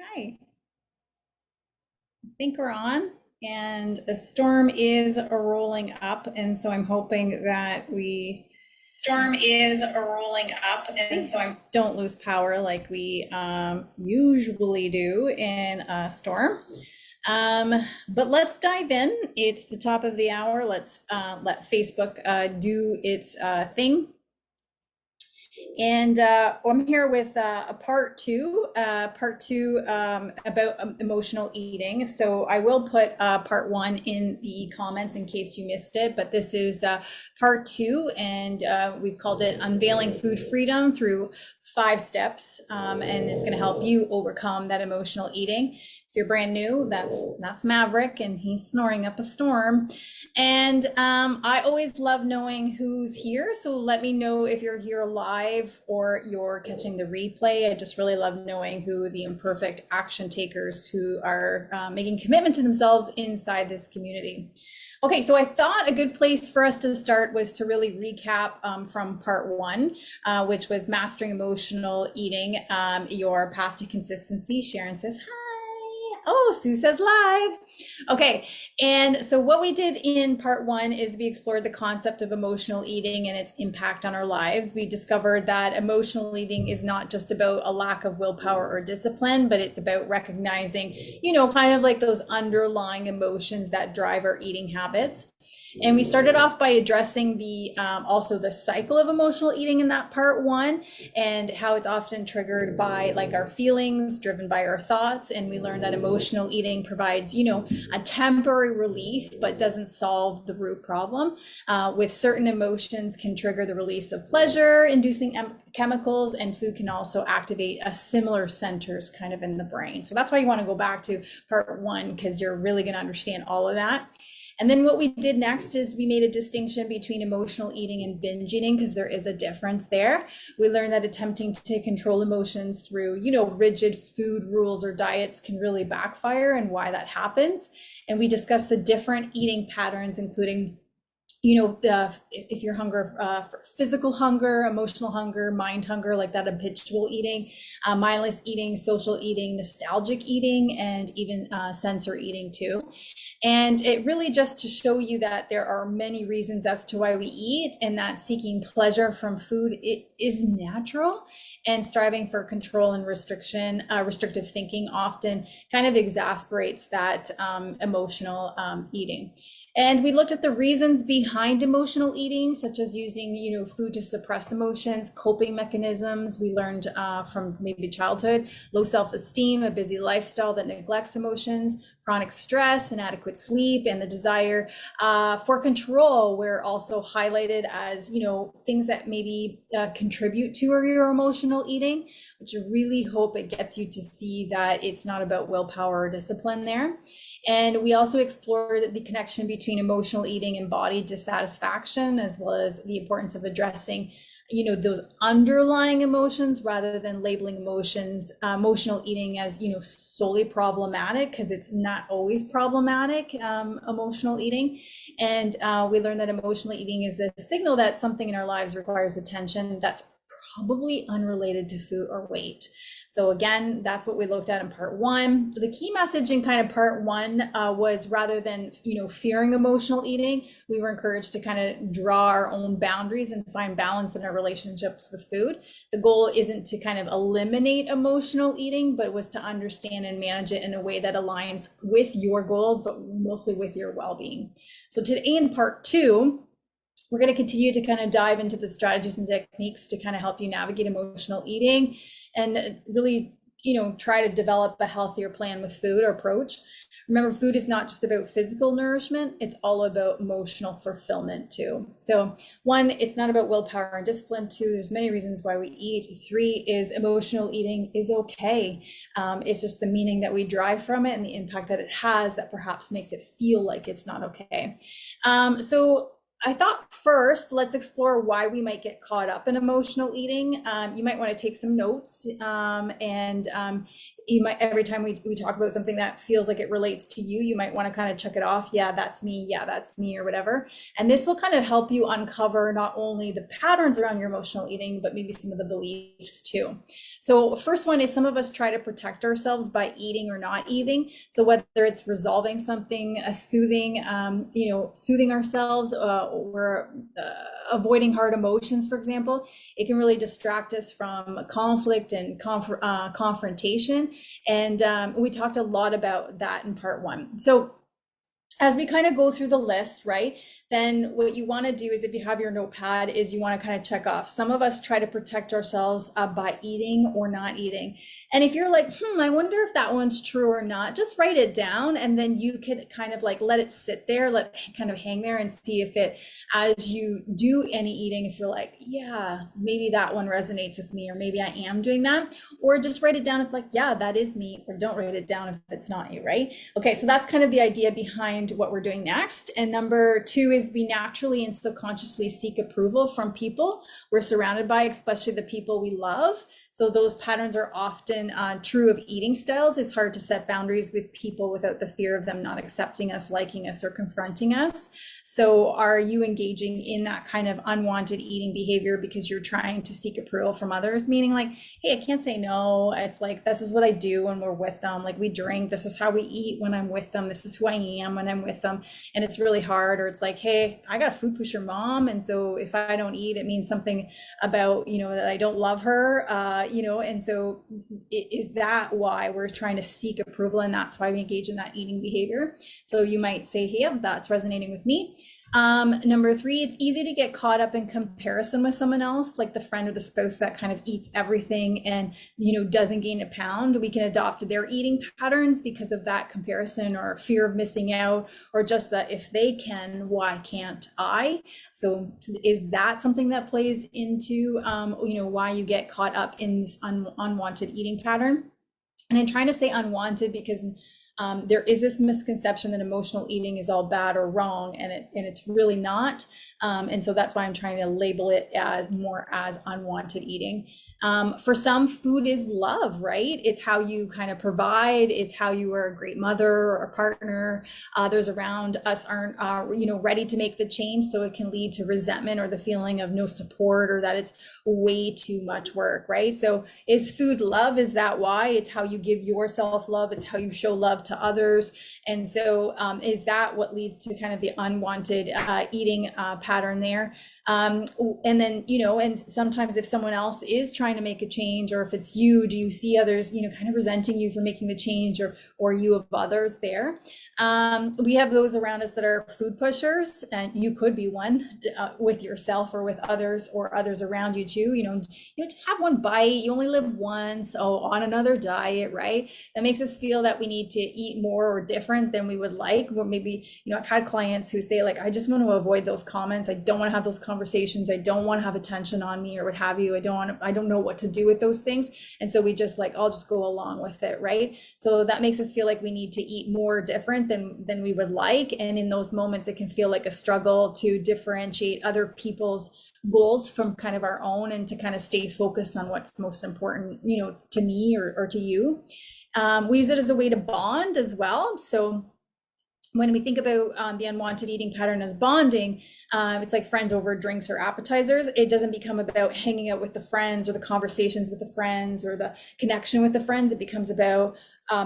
Hi, I think we're on, and a storm is rolling up, and so I'm hoping that we Storm is rolling up, and so I'm don't lose power like we usually do in a storm. But let's dive in. It's the top of the hour. Let's let Facebook do its thing. And I'm here with a part two about emotional eating. So I will put part one in the comments in case you missed it, but this is part two, and we've called it Unveiling Food Freedom through 5 steps. And it's going to help you overcome that emotional eating. If you're brand new, that's Maverick, and he's snoring up a storm. And I always love knowing who's here. So let me know if you're here live or you're catching the replay. I just really love knowing who the imperfect action takers who are making commitment to themselves inside this community. Okay, so I thought a good place for us to start was to really recap from part one, which was mastering emotional eating, your path to consistency. Sharon says, hi. Oh, Sue says live. Okay, and so what we did in part one is we explored the concept of emotional eating and its impact on our lives. We discovered that emotional eating is not just about a lack of willpower or discipline, but it's about recognizing, kind of like those underlying emotions that drive our eating habits. And we started off by addressing the also the cycle of emotional eating in that part one, and how it's often triggered by like our feelings, driven by our thoughts. And we learned that emotional eating provides, a temporary relief, but doesn't solve the root problem. With certain emotions can trigger the release of pleasure inducing chemicals, and food can also activate a similar centers kind of in the brain. So that's why you want to go back to part one, because you're really going to understand all of that. And then what we did next is we made a distinction between emotional eating and binge eating, because there is a difference there. We learned that attempting to control emotions through, rigid food rules or diets can really backfire, and why that happens. And we discussed the different eating patterns, including if you're hunger for physical hunger, emotional hunger, mind hunger, like that habitual eating, mindless eating, social eating, nostalgic eating, and even sensor eating too. And it really just to show you that there are many reasons as to why we eat, and that seeking pleasure from food, it is natural, and striving for control and restrictive thinking often kind of exasperates that emotional eating. And we looked at the reasons behind emotional eating, such as using, food to suppress emotions, coping mechanisms. We learned from maybe childhood, low self-esteem, a busy lifestyle that neglects emotions, chronic stress, inadequate sleep, and the desire for control were also highlighted as, things that maybe contribute to your emotional eating, which I really hope it gets you to see that it's not about willpower or discipline there. And we also explored the connection between emotional eating and body dissatisfaction, as well as the importance of addressing, those underlying emotions rather than labeling emotional eating as, solely problematic, because it's not always problematic, emotional eating. And we learned that emotional eating is a signal that something in our lives requires attention that's probably unrelated to food or weight. So again, that's what we looked at in part one. The key message in kind of part one was, rather than, fearing emotional eating, we were encouraged to kind of draw our own boundaries and find balance in our relationships with food. The goal isn't to kind of eliminate emotional eating, but was to understand and manage it in a way that aligns with your goals, but mostly with your well-being. So today in part two, we're going to continue to kind of dive into the strategies and techniques to kind of help you navigate emotional eating, and really, try to develop a healthier plan with food or approach. Remember, food is not just about physical nourishment, it's all about emotional fulfillment too. So one, it's not about willpower and discipline. Two, there's many reasons why we eat. Three is emotional eating is okay. It's just the meaning that we derive from it and the impact that it has that perhaps makes it feel like it's not okay. So I thought first, let's explore why we might get caught up in emotional eating. You might want to take some notes, and you might, every time we talk about something that feels like it relates to you, you might want to kind of check it off. Yeah, that's me. Yeah, that's me, or whatever. And this will kind of help you uncover not only the patterns around your emotional eating, but maybe some of the beliefs too. So first one is, some of us try to protect ourselves by eating or not eating. So whether it's resolving something, soothing, soothing ourselves, or avoiding hard emotions, for example, it can really distract us from conflict and confrontation. And we talked a lot about that in part one. So as we kind of go through the list, right, then what you want to do is, if you have your notepad, is you want to kind of check off. Some of us try to protect ourselves by eating or not eating. And if you're like, I wonder if that one's true or not, just write it down, and then you could kind of like let it sit there, let it kind of hang there, and see if it, as you do any eating, if you're like, yeah, maybe that one resonates with me, or maybe I am doing that. Or just write it down if like, yeah, that is me, or don't write it down if it's not you, right? Okay, so that's kind of the idea behind what we're doing next. And number two is, we naturally and subconsciously seek approval from people we're surrounded by, especially the people we love. So those patterns are often true of eating styles. It's hard to set boundaries with people without the fear of them not accepting us, liking us, or confronting us. So are you engaging in that kind of unwanted eating behavior because you're trying to seek approval from others? Meaning like, hey, I can't say no. It's like, this is what I do when we're with them. Like, we drink, this is how we eat when I'm with them. This is who I am when I'm with them. And it's really hard. Or it's like, hey, I got a food pusher mom, and so if I don't eat, it means something about, that I don't love her. And so is that why we're trying to seek approval? And that's why we engage in that eating behavior. So you might say, hey, yeah, that's resonating with me. Number three, it's easy to get caught up in comparison with someone else, like the friend or the spouse that kind of eats everything and, doesn't gain a pound. We can adopt their eating patterns because of that comparison, or fear of missing out, or just that if they can, why can't I? So is that something that plays into, why you get caught up in this unwanted eating pattern? And I'm trying to say unwanted because there is this misconception that emotional eating is all bad or wrong, and it's really not. And so that's why I'm trying to label it as more as unwanted eating. For some, food is love, right? It's how you kind of provide. It's how you are a great mother or a partner. Others around us aren't, ready to make the change. So it can lead to resentment, or the feeling of no support, or that it's way too much work, right? So is food love? Is that why? It's how you give yourself love. It's how you show love to others. And so is that what leads to kind of the unwanted eating pattern there? And then, and sometimes if someone else is trying to make a change, or if it's you, do you see others, kind of resenting you for making the change, or you of others there? We have those around us that are food pushers, and you could be one with yourself or with others, or others around you too. Just have one bite. You only live once. Oh, on another diet, right? That makes us feel that we need to eat more or different than we would like. Or maybe, I've had clients who say like, I just want to avoid those comments. I don't want to have those conversations. I don't want to have attention on me, or what have you. I don't know what to do with those things. And so we just like, I'll just go along with it, right? So that makes us feel like we need to eat more different than we would like. And in those moments, it can feel like a struggle to differentiate other people's goals from kind of our own, and to kind of stay focused on what's most important, to me or to you. We use it as a way to bond as well. So when we think about the unwanted eating pattern as bonding, it's like friends over drinks or appetizers. It doesn't become about hanging out with the friends, or the conversations with the friends, or the connection with the friends. It becomes about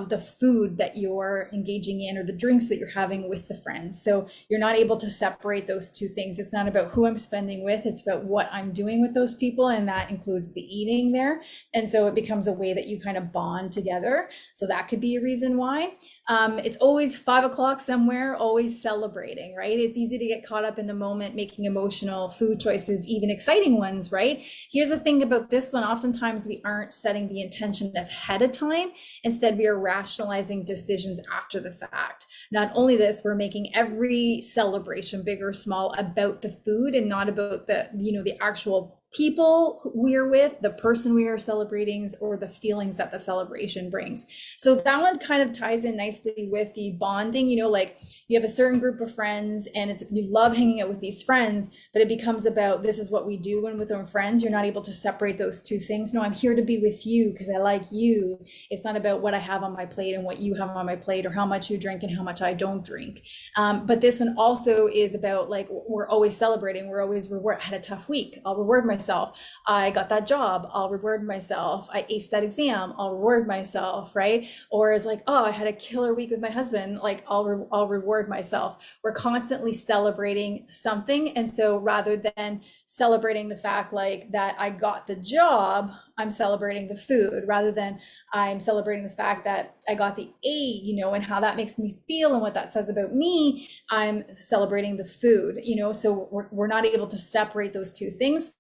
the food that you're engaging in, or the drinks that you're having with the friends. So you're not able to separate those two things. It's not about who I'm spending with, it's about what I'm doing with those people, and that includes the eating there. And so it becomes a way that you kind of bond together. So that could be a reason why. It's always 5 o'clock somewhere, always celebrating, right? It's easy to get caught up in the moment, making emotional food choices, even exciting ones, right? Here's the thing about this one. Oftentimes we aren't setting the intention ahead of time. Instead, we are rationalizing decisions after the fact. Not only this, we're making every celebration, big or small, about the food, and not about the, the actual people we're with, the person we are celebrating, or the feelings that the celebration brings. So that one kind of ties in nicely with the bonding, you know, like you have a certain group of friends and it's, you love hanging out with these friends, but it becomes about, this is what we do when with our friends. You're not able to separate those two things. No, I'm here to be with you because I like you. It's not about what I have on my plate and what you have on my plate, or how much you drink and how much I don't drink. But this one also is about, like, we're always celebrating. We're always reward. I had a tough week. I'll reward myself. I got that job. I'll reward myself. I aced that exam. I'll reward myself, right? Or it's like, oh, I had a killer week with my husband. Like, I'll reward myself. We're constantly celebrating something. And so rather than celebrating the fact like that I got the job, I'm celebrating the food, rather than I'm celebrating the fact that I got the A, you know, and how that makes me feel and what that says about me. I'm celebrating the food, you know, so we're not able to separate those two things.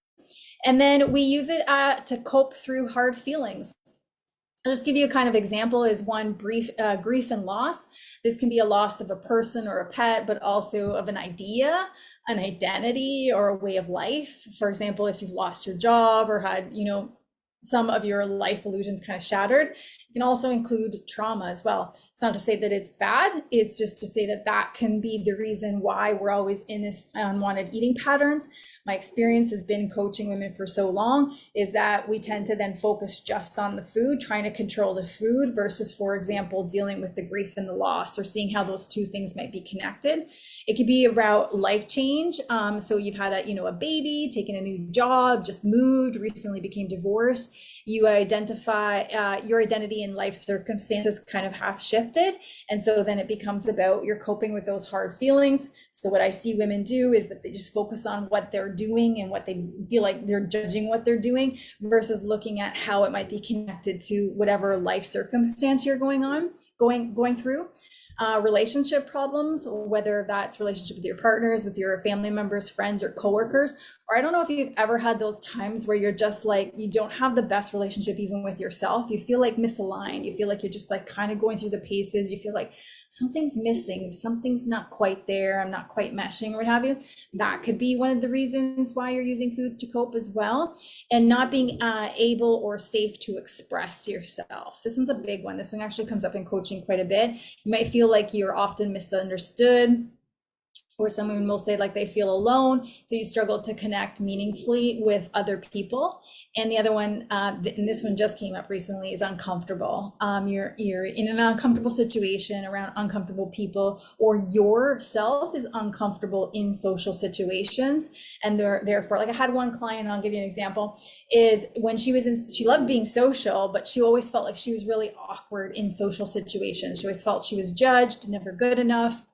And then we use it to cope through hard feelings. I'll just give you a kind of example is one brief grief and loss. This can be a loss of a person or a pet, but also of an idea, an identity, or a way of life. For example, if you've lost your job or had, you know, some of your life illusions kind of shattered. It can also include trauma as well. It's not to say that it's bad, it's just to say that that can be the reason why we're always in this unwanted eating patterns. My experience has been coaching women for so long is that we tend to then focus just on the food, trying to control the food versus, for example, dealing with the grief and the loss, or seeing how those two things might be connected. It could be about life change. So you've had a baby, taken a new job, just moved, recently became divorced. You identify your identity and life circumstances kind of have shifted. And so then it becomes about you're coping with those hard feelings. So what I see women do is that they just focus on what they're doing and what they feel like they're judging what they're doing versus looking at how it might be connected to whatever life circumstance you're going through. Relationship problems, whether that's relationship with your partners, with your family members, friends, or coworkers. Or I don't know if you've ever had those times where you're just like, you don't have the best relationship even with yourself. You feel like misaligned. You feel like you're just like kind of going through the paces. You feel like something's missing, something's not quite there, I'm not quite meshing, or what have you. That could be one of the reasons why you're using foods to cope as well. And not being able or safe to express yourself. This one's a big one. This one actually comes up in coaching quite a bit. You might feel like you're often misunderstood, or some women will say like they feel alone, so you struggle to connect meaningfully with other people. And the other one, and this one just came up recently, is uncomfortable. You're in an uncomfortable situation around uncomfortable people, or yourself is uncomfortable in social situations, and therefore, like I had one client, and I'll give you an example, is when she loved being social, but she always felt like she was really awkward in social situations. She always felt she was judged, never good enough.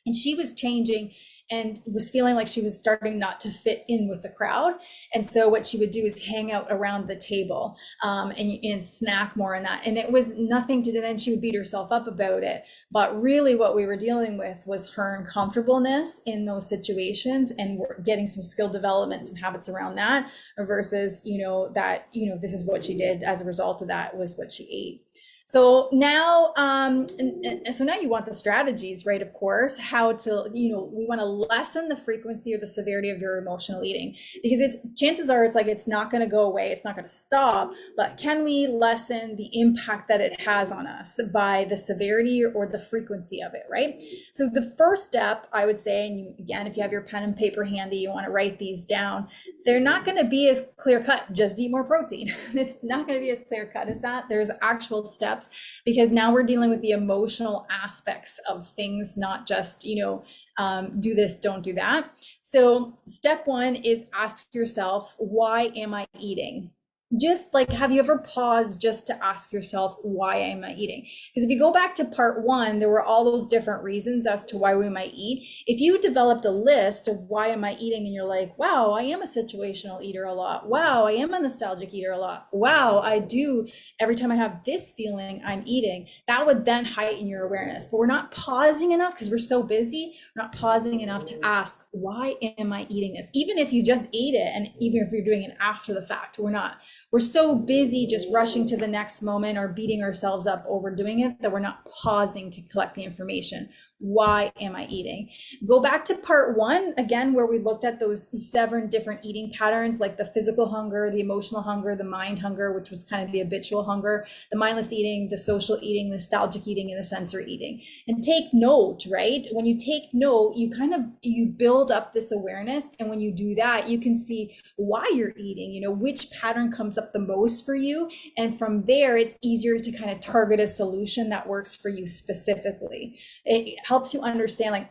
And she was changing and was feeling like she was starting not to fit in with the crowd. And so what she would do is hang out around the table and snack more in that. And it was nothing to do, then she would beat herself up about it. But really what we were dealing with was her uncomfortableness in those situations, and we're getting some skill development, some habits around that, versus, this is what she did as a result of that was what she ate. So now, now you want the strategies, right? Of course, how to, we want to lessen the frequency or the severity of your emotional eating, because chances are it's not going to go away. It's not going to stop, but can we lessen the impact that it has on us by the severity or the frequency of it, right? So the first step, I would say, and again, if you have your pen and paper handy, you want to write these down, they're not going to be as clear cut, just eat more protein. It's not going to be as clear cut as that. There's actual steps, because now we're dealing with the emotional aspects of things, not just, do this, don't do that. So step one is ask yourself, why am I eating? Just like, have you ever paused just to ask yourself, why am I eating? Because if you go back to part one, there were all those different reasons as to why we might eat. If you developed a list of why am I eating, and you're like, wow, I am a situational eater a lot. Wow, I am a nostalgic eater a lot. Wow, I do. Every time I have this feeling, I'm eating. That would then heighten your awareness. But we're not pausing enough because we're so busy. We're not pausing enough to ask, why am I eating this? Even if you just ate it, and even if you're doing it after the fact, we're not. We're so busy just rushing to the next moment or beating ourselves up overdoing it that we're not pausing to collect the information. Why am I eating? Go back to part one again, where we looked at those 7 different eating patterns, like the physical hunger, the emotional hunger, the mind hunger, which was kind of the habitual hunger, the mindless eating, the social eating, the nostalgic eating, and the sensory eating. And take note, right? When you take note, you build up this awareness. And when you do that, you can see why you're eating, which pattern comes up the most for you. And from there, it's easier to kind of target a solution that works for you specifically. It helps you understand, like,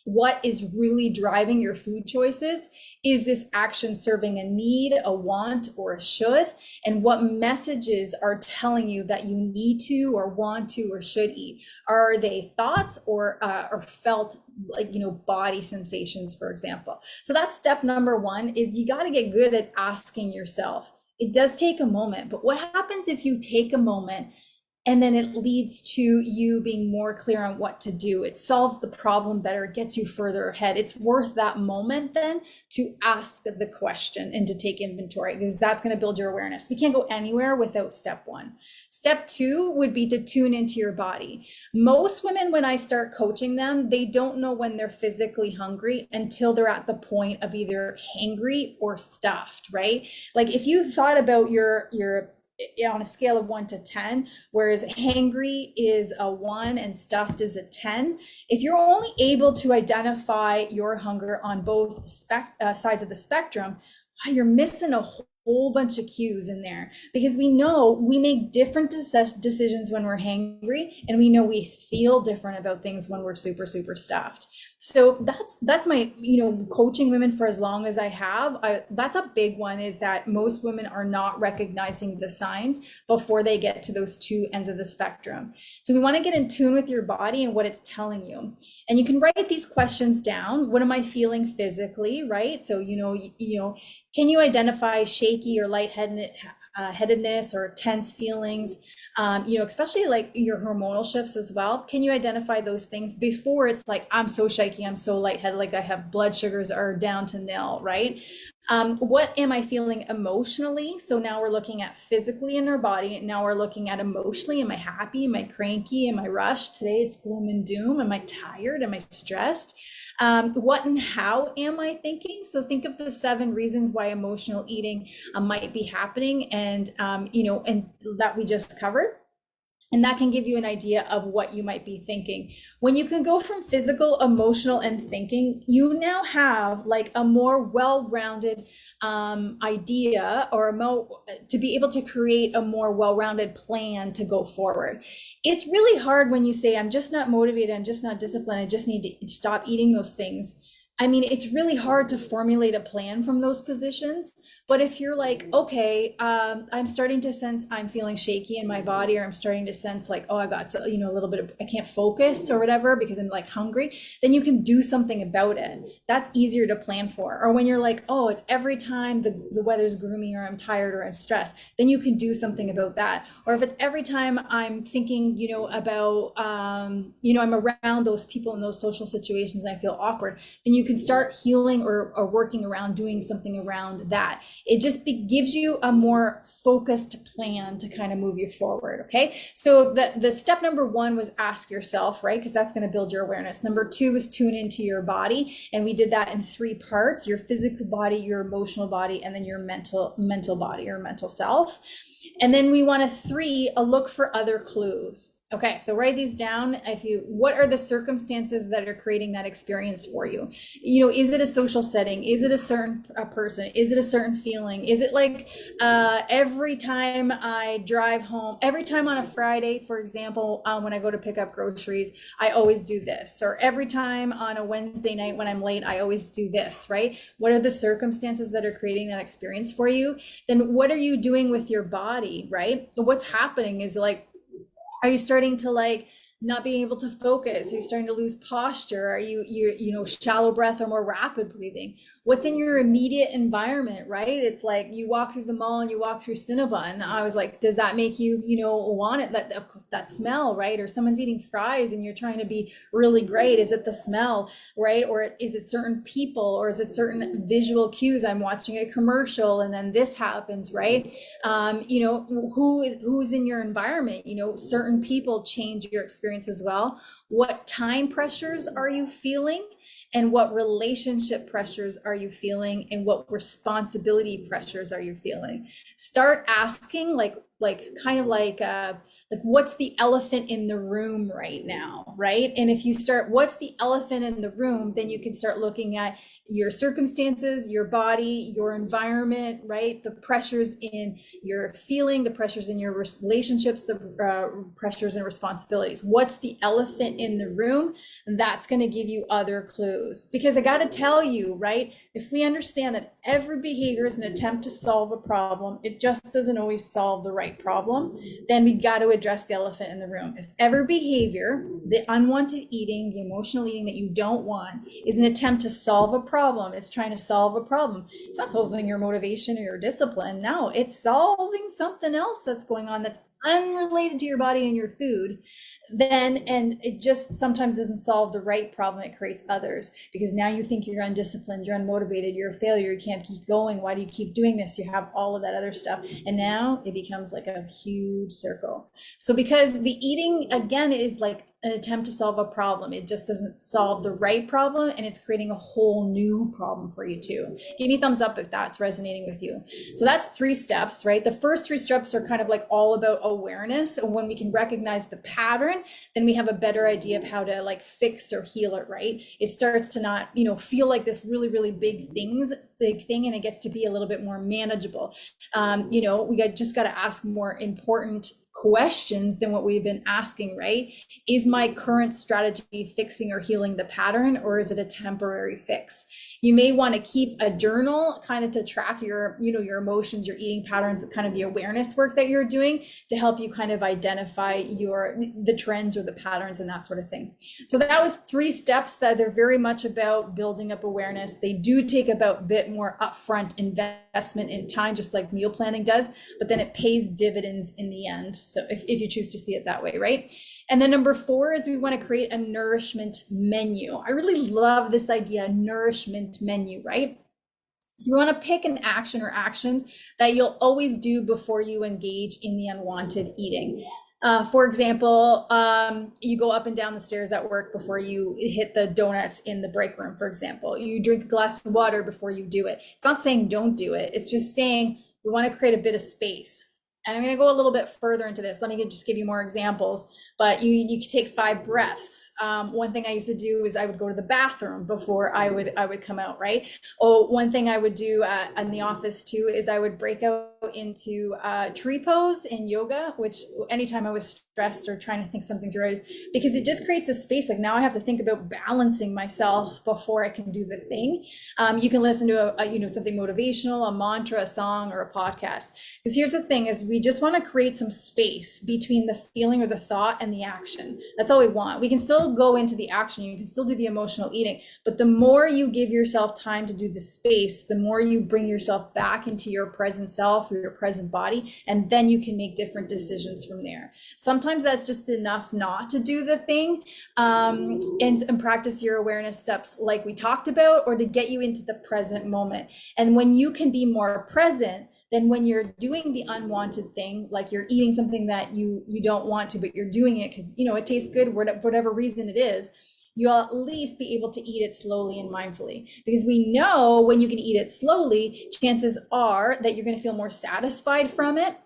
what is really driving your food choices. Is this action serving a need, a want, or a should? And what messages are telling you that you need to or want to or should eat? Are they thoughts or felt, like, body sensations, for example? So that's step number one, is you got to get good at asking yourself. It does take a moment, but what happens if you take a moment and then it leads to you being more clear on what to do? It solves the problem better. It gets you further ahead. It's worth that moment then to ask the question and to take inventory, because that's going to build your awareness. We can't go anywhere without step one. Step two would be to tune into your body. Most women, when I start coaching them, they don't know when they're physically hungry until they're at the point of either hangry or stuffed, right? Like, if you thought about your on a scale of 1 to 10, whereas hangry is a 1 and stuffed is a 10. If you're only able to identify your hunger on both sides of the spectrum, you're missing a whole bunch of cues in there, because we know we make different decisions when we're hangry, and we know we feel different about things when we're super, super stuffed. So that's my, coaching women for as long as I have. That's a big one, is that most women are not recognizing the signs before they get to those two ends of the spectrum. So we want to get in tune with your body and what it's telling you. And you can write these questions down. What am I feeling physically, right? So, can you identify shaky or lightheadedness or tense feelings? Especially like your hormonal shifts as well. Can you identify those things before it's like, I'm so shaky, I'm so lightheaded, like I have blood sugars are down to nil, right? What am I feeling emotionally? So now we're looking at physically in our body. Now we're looking at emotionally. Am I happy? Am I cranky? Am I rushed? Today it's gloom and doom. Am I tired? Am I stressed? What and how am I thinking? So think of the 7 reasons why emotional eating might be happening, and and that we just covered. And that can give you an idea of what you might be thinking. When you can go from physical, emotional, and thinking, you now have like a more well-rounded idea, or to be able to create a more well-rounded plan to go forward. It's really hard when you say, I'm just not motivated, I'm just not disciplined, I just need to stop eating those things. I mean, it's really hard to formulate a plan from those positions. But if you're like, okay, I'm starting to sense I'm feeling shaky in my body, or I'm starting to sense like, oh, I got a little bit of, I can't focus or whatever because I'm like hungry, then you can do something about it. That's easier to plan for. Or when you're like, oh, it's every time the weather's gloomy, or I'm tired, or I'm stressed, then you can do something about that. Or if it's every time I'm thinking, about, I'm around those people in those social situations and I feel awkward, then you can start healing or working around doing something around that. It just gives you a more focused plan to kind of move you forward. Okay. So the step number 1 was ask yourself, right? Because that's going to build your awareness. Number 2 was tune into your body. And we did that in 3 parts: your physical body, your emotional body, and then your mental body, or mental self. And then we want to 3, look for other clues. Okay, so write these down. What are the circumstances that are creating that experience for you? Is it a social setting? Is it a certain person? Is it a certain feeling? Is it like every time I drive home, every time on a Friday, for example, when I go to pick up groceries, I always do this. Or every time on a Wednesday night when I'm late, I always do this, right? What are the circumstances that are creating that experience for you? Then what are you doing with your body, right? What's happening is, like, are you starting to like not being able to focus? Are you starting to lose posture? Are you shallow breath or more rapid breathing? What's in your immediate environment, right? It's like you walk through the mall and you walk through Cinnabon. I was like, does that make you, want it? That smell, right? Or someone's eating fries and you're trying to be really great. Is it the smell, right? Or is it certain people, or is it certain visual cues? I'm watching a commercial and then this happens, right? Who's in your environment? Certain people change your experience as well. what time pressures are you feeling, and what relationship pressures are you feeling, and what responsibility pressures are you feeling. Start asking kind of like what's the elephant in the room right now, right? And if you start, what's the elephant in the room, then you can start looking at your circumstances, your body, your environment, right? The pressures in your feeling, the pressures in your relationships, the pressures and responsibilities. What's the elephant in the room? And that's going to give you other clues. Because I got to tell you, right? If we understand that every behavior is an attempt to solve a problem, it just doesn't always solve the right problem, then we got to address the elephant in the room. If every behavior, the unwanted eating, the emotional eating that you don't want, is an attempt to solve a problem, it's trying to solve a problem, it's not solving your motivation or your discipline. No, it's solving something else that's going on that's unrelated to your body and your food, then, and it just sometimes doesn't solve the right problem, it creates others, because now you think you're undisciplined, you're unmotivated, you're a failure, you can't keep going, why do you keep doing this, you have all of that other stuff, and now it becomes like a huge circle. So because the eating again is like an attempt to solve a problem, it just doesn't solve the right problem, and it's creating a whole new problem for you too. Give me a thumbs up if that's resonating with you. So that's 3 steps, right? The first 3 steps are kind of like all about awareness, and when we can recognize the pattern, then we have a better idea of how to like fix or heal it, right? It starts to not, feel like this really, really big thing, and it gets to be a little bit more manageable. We just got to ask more important questions than what we've been asking, right? Is my current strategy fixing or healing the pattern, or is it a temporary fix? You may want to keep a journal kind of to track your emotions, your eating patterns, kind of the awareness work that you're doing to help you kind of identify the trends or the patterns and that sort of thing. So that was 3 steps that they're very much about building up awareness. They do take about a bit more upfront investment in time, just like meal planning does, but then it pays dividends in the end. So if you choose to see it that way, right? And then number 4 is we want to create a nourishment menu. I really love this idea, nourishment menu, right? So we want to pick an action or actions that you'll always do before you engage in the unwanted eating. For example, you go up and down the stairs at work before you hit the donuts in the break room, for example. You drink a glass of water before you do it. It's not saying don't do it. It's just saying we want to create a bit of space. And I'm going to go a little bit further into this. Let me just give you more examples, but you can take 5 breaths. One thing I used to do is I would go to the bathroom before I would come out, right? Oh, one thing I would do in the office too is I would break out into tree pose in yoga, which anytime I was stressed or trying to think something's right, because it just creates a space. Like now I have to think about balancing myself before I can do the thing. You can listen to something motivational, a mantra, a song, or a podcast. Because here's the thing is we just want to create some space between the feeling or the thought and the action. That's all we want. We can still go into the action. You can still do the emotional eating, but the more you give yourself time to do the space, the more you bring yourself back into your present self or your present body, and then you can make different decisions from there. Sometimes that's just enough not to do the thing and practice your awareness steps like we talked about, or to get you into the present moment. And when you can be more present, then when you're doing the unwanted thing, like you're eating something that you don't want to, but you're doing it because it tastes good, whatever reason it is, you'll at least be able to eat it slowly and mindfully. Because we know when you can eat it slowly, chances are that you're going to feel more satisfied from it.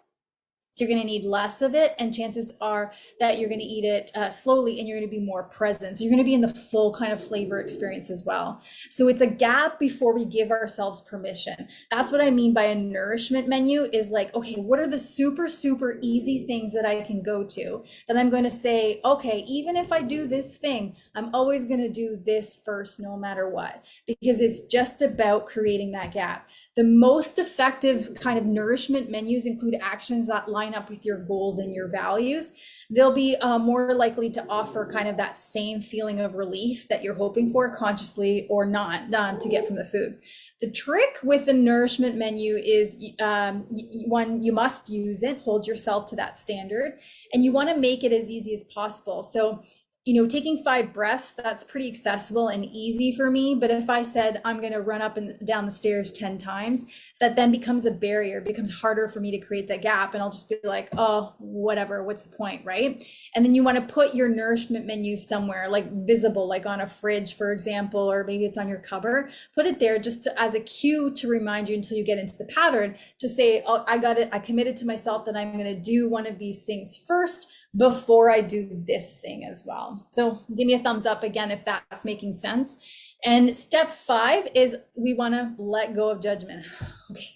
So you're going to need less of it, and chances are that you're going to eat it slowly, and you're going to be more present. So you're going to be in the full kind of flavor experience as well. So it's a gap before we give ourselves permission. That's what I mean by a nourishment menu, is like, okay, what are the super, super easy things that I can go to? Then I'm going to say, okay, even if I do this thing, I'm always going to do this first, no matter what, because it's just about creating that gap. The most effective kind of nourishment menus include actions that line up with your goals and your values. They'll be more likely to offer kind of that same feeling of relief that you're hoping for, consciously or not, to get from the food. The trick with the nourishment menu is one, you must use it, hold yourself to that standard, and you want to make it as easy as possible. So taking 5 breaths, that's pretty accessible and easy for me. But if I said I'm going to run up and down the stairs 10 times, that then becomes a barrier, it becomes harder for me to create that gap. And I'll just be like, oh, whatever, what's the point, right? And then you want to put your nourishment menu somewhere like visible, like on a fridge, for example, or maybe it's on your cupboard. Put it there just as a cue to remind you until you get into the pattern to say, oh, I got it. I committed to myself that I'm going to do one of these things first before I do this thing as well. So give me a thumbs up again if that's making sense. And step 5 is we want to let go of judgment. Okay.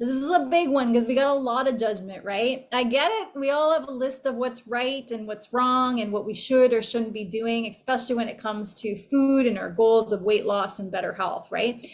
This is a big one because we got a lot of judgment, right? I get it. We all have a list of what's right and what's wrong and what we should or shouldn't be doing, especially when it comes to food and our goals of weight loss and better health, right?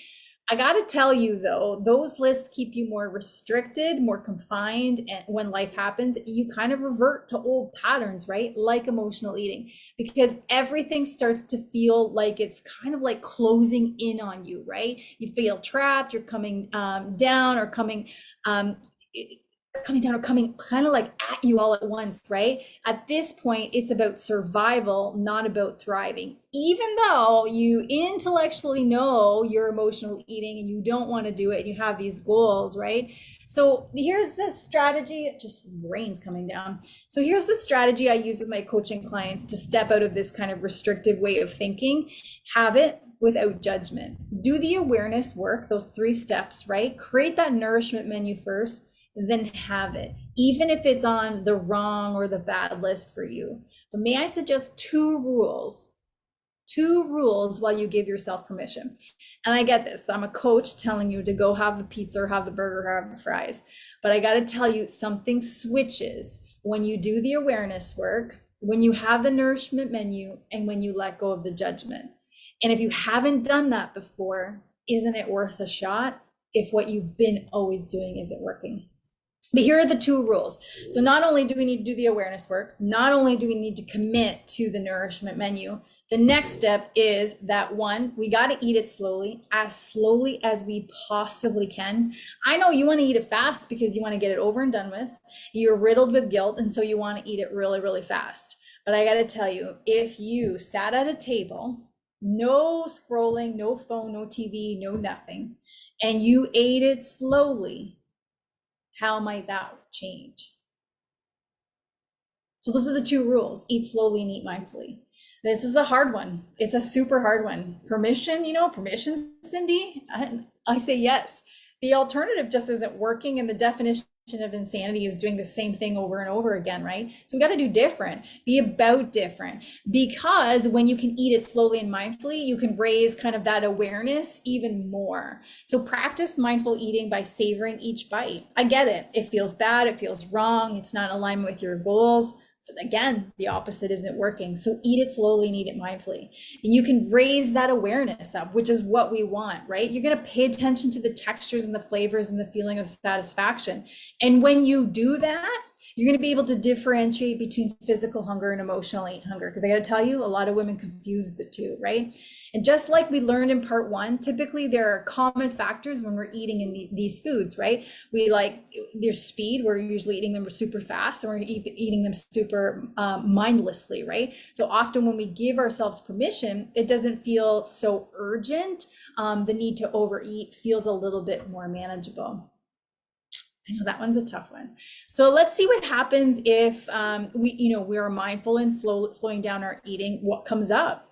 I got to tell you though, those lists keep you more restricted, more confined, and when life happens, you kind of revert to old patterns, right? Like emotional eating, because everything starts to feel like it's kind of like closing in on you, right? You feel trapped, you're coming down or coming down or coming kind of like at you all at once, right? At this point, it's about survival, not about thriving. Even though you intellectually know you're emotional eating and you don't want to do it, and you have these goals, right? So here's the strategy, just rain's coming down. So here's the strategy I use with my coaching clients to step out of this kind of restrictive way of thinking. Have it without judgment. Do the awareness work, those 3 steps, right? Create that nourishment menu first, then have it, even if it's on the wrong or the bad list for you. But may I suggest 2 rules while you give yourself permission. And I get this, I'm a coach telling you to go have the pizza or have the burger or have the fries. But I got to tell you, something switches when you do the awareness work, when you have the nourishment menu, and when you let go of the judgment. And if you haven't done that before, isn't it worth a shot if what you've been always doing isn't working? But here are the 2 rules. So not only do we need to do the awareness work, not only do we need to commit to the nourishment menu, the next step is that 1, we got to eat it slowly as we possibly can. I know you want to eat it fast because you want to get it over and done with. You're riddled with guilt, and so you want to eat it really, really fast. But I got to tell you, if you sat at a table, no scrolling, no phone, no TV, no nothing, and you ate it slowly, how might that change? So those are the 2 rules: eat slowly and eat mindfully. This is a hard one. It's a super hard one. Permission, Cindy? I say yes. The alternative just isn't working, and the definition of insanity is doing the same thing over and over again, right? So we got to do different, be about different, because when you can eat it slowly and mindfully, you can raise kind of that awareness even more. So practice mindful eating by savoring each bite. I get it. It feels bad. It feels wrong. It's not in alignment with your goals. But again, the opposite isn't working. So eat it slowly and eat it mindfully. And you can raise that awareness up, which is what we want, right? You're going to pay attention to the textures and the flavors and the feeling of satisfaction. And when you do that, you're going to be able to differentiate between physical hunger and emotional hunger. Because I got to tell you, a lot of women confuse the 2, right? And just like we learned in part 1, typically there are common factors when we're eating in these foods, right? There's speed, we're usually eating them super fast, and we're eating them super mindlessly, right? So often when we give ourselves permission, it doesn't feel so urgent. The need to overeat feels a little bit more manageable. I know that one's a tough one. So let's see what happens if we are mindful and slowing down our eating. What comes up?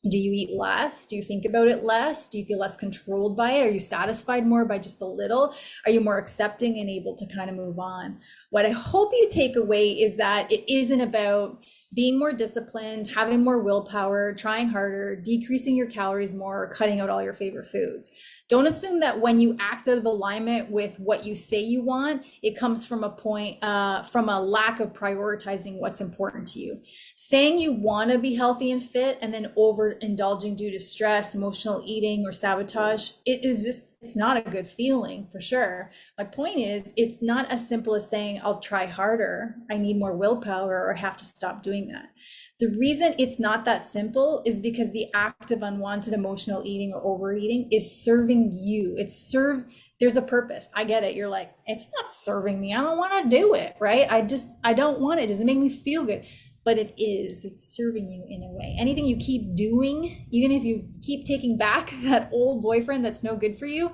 Do you eat less? Do you think about it less? Do you feel less controlled by it? Are you satisfied more by just a little? Are you more accepting and able to kind of move on? What I hope you take away is that it isn't about being more disciplined, having more willpower, trying harder, decreasing your calories more, or cutting out all your favorite foods. Don't assume that when you act out of alignment with what you say you want, it comes from from a lack of prioritizing what's important to you. Saying you want to be healthy and fit and then overindulging due to stress, emotional eating, or sabotage, it's not a good feeling for sure. My point is, it's not as simple as saying, I'll try harder, I need more willpower, or have to stop doing that. The reason it's not that simple is because the act of unwanted emotional eating or overeating is serving you. There's a purpose. I get it. You're like, it's not serving me. I don't want to do it, right? I don't want it. Does it make me feel good? but it's serving you in a way. Anything you keep doing, even if you keep taking back that old boyfriend that's no good for you,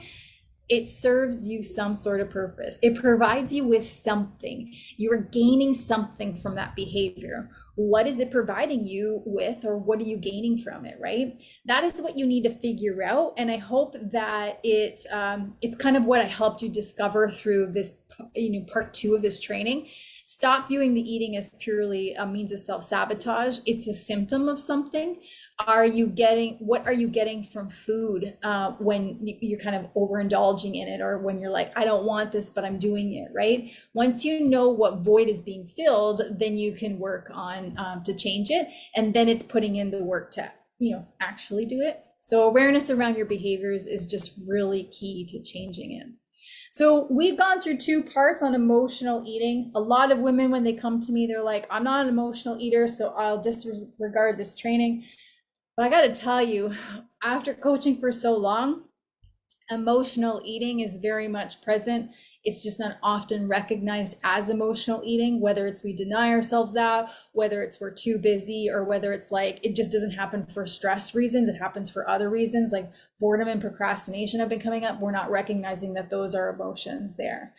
it serves you some sort of purpose. It provides you with something. You are gaining something from that behavior. What is it providing you with, or what are you gaining from it, right? That is what you need to figure out. And I hope that it's kind of what I helped you discover through this, part 2 of this training. Stop viewing the eating as purely a means of self-sabotage. It's a symptom of something. What are you getting from food when you're kind of overindulging in it, or when you're like, I don't want this, but I'm doing it, right? Once you know what void is being filled, then you can work on to change it. And then it's putting in the work to, actually do it. So awareness around your behaviors is just really key to changing it. So we've gone through 2 parts on emotional eating. A lot of women, when they come to me, they're like, I'm not an emotional eater, so I'll disregard this training. But I got to tell you, after coaching for so long, emotional eating is very much present. It's just not often recognized as emotional eating, whether it's we deny ourselves that, whether it's we're too busy, or whether it's like it just doesn't happen for stress reasons. It happens for other reasons, like boredom and procrastination have been coming up. We're not recognizing that those are emotions there.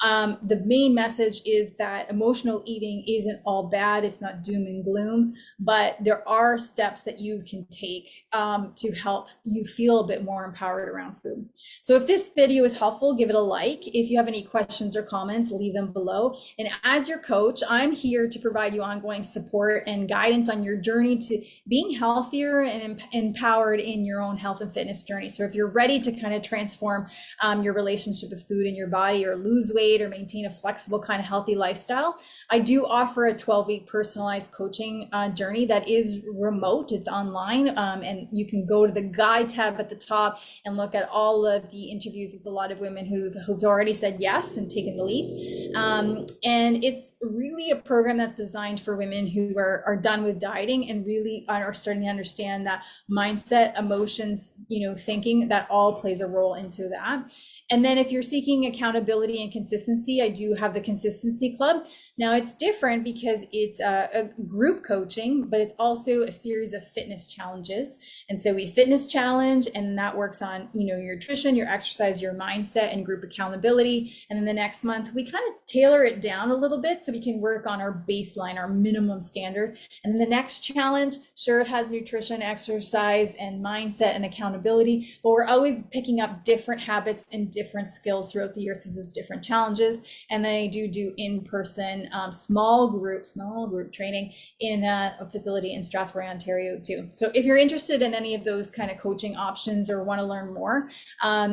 The main message is that emotional eating isn't all bad. It's not doom and gloom, but there are steps that you can take to help you feel a bit more empowered around food. So if this video is helpful, give it a like. If you have any questions or comments, leave them below. And as your coach, I'm here to provide you ongoing support and guidance on your journey to being healthier and empowered in your own health and fitness journey. So if you're ready to kind of transform your relationship with food in your body, or lose weight, or maintain a flexible kind of healthy lifestyle, I do offer a 12-week personalized coaching journey that is remote. It's online, and you can go to the guide tab at the top and look at all of the interviews with a lot of women who've already said yes and taken the leap. And it's really a program that's designed for women who are done with dieting and really are starting to understand that mindset, emotions, thinking, that all plays a role into that. And then if you're seeking accountability and consistency, I do have the Consistency Club. Now it's different because it's a group coaching, but it's also a series of fitness challenges. And so we fitness challenge, and that works on, your nutrition, your exercise, your mindset, and group accountability. And then the next month, we kind of tailor it down a little bit so we can work on our baseline, our minimum standard. And then the next challenge, sure, it has nutrition, exercise, and mindset and accountability, but we're always picking up different habits and different skills throughout the year through those different challenges. And then I do in-person small group training in a facility in Strathroy, Ontario too. So if you're interested in any of those kind of coaching options or want to learn more,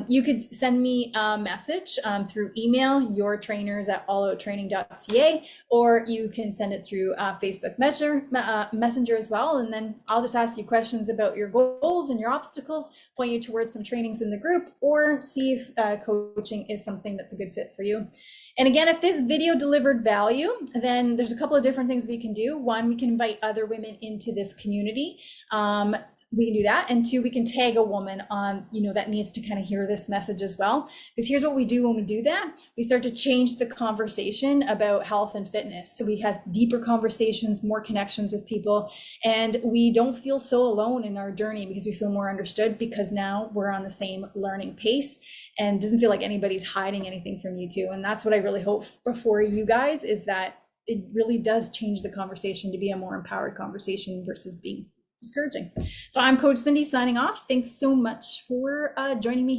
you could send me a message through email, yourtrainers@allouttraining.ca, or you can send it through Facebook Messenger as well. And then I'll just ask you questions about your goals and your obstacles, point you towards some trainings in the group, or see if coaching is something that's a good fit for you. And again, if this video delivered value, then there's a couple of different things we can do. One, we can invite other women into this community. We can do that. And 2, we can tag a woman on, that needs to kind of hear this message as well. Because here's what we do when we do that. We start to change the conversation about health and fitness. So we have deeper conversations, more connections with people, and we don't feel so alone in our journey because we feel more understood, because now we're on the same learning pace and it doesn't feel like anybody's hiding anything from you too. And that's what I really hope for you guys, is that it really does change the conversation to be a more empowered conversation versus being discouraging. So I'm Coach Cindy signing off. Thanks so much for joining me here.